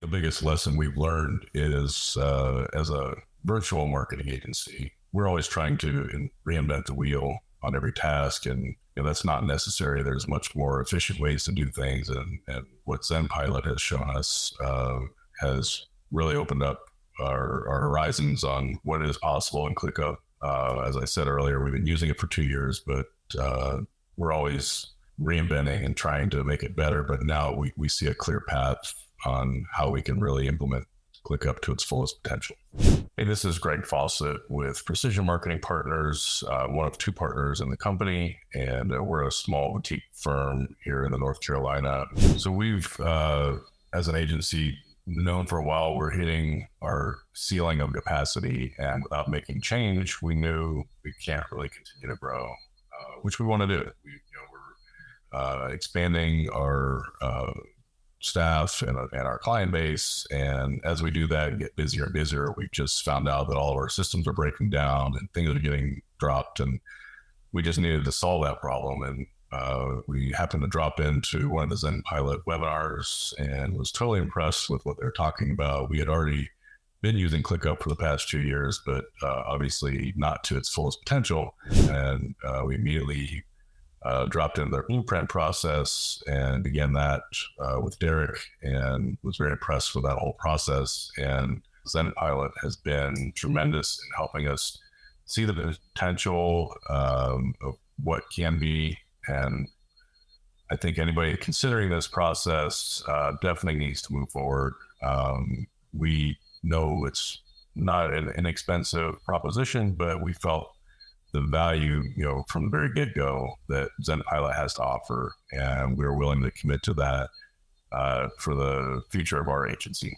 The biggest lesson we've learned is as a virtual marketing agency, we're always trying to reinvent the wheel on every task. And that's not necessary. There's much more efficient ways to do things. And what ZenPilot has shown us has really opened up our horizons on what is possible in ClickUp. As I said earlier, we've been using it for 2 years, but we're always reinventing and trying to make it better. But now we see a clear path on how we can really implement ClickUp to its fullest potential. Hey, this is Greg Fawcett with Precision Marketing Partners, one of 2 partners in the company, and we're a small boutique firm here in the North Carolina. So we've, as an agency, known for a while we're hitting our ceiling of capacity, and without making change, we knew we can't really continue to grow, which we want to do. We're expanding our staff and our client base. And as we do that and get busier and busier, we just found out that all of our systems are breaking down and things are getting dropped. And we just needed to solve that problem. And we happened to drop into one of the ZenPilot webinars and was totally impressed with what they're talking about. We had already been using ClickUp for the past 2 years, but obviously not to its fullest potential. And we immediately dropped into their blueprint process and began that with Derek, and was very impressed with that whole process. And ZenPilot has been tremendous in helping us see the potential of what can be. And I think anybody considering this process definitely needs to move forward. We know it's not an inexpensive proposition, but we felt the value, from the very get-go that ZenPilot has to offer, and we're willing to commit to that for the future of our agency.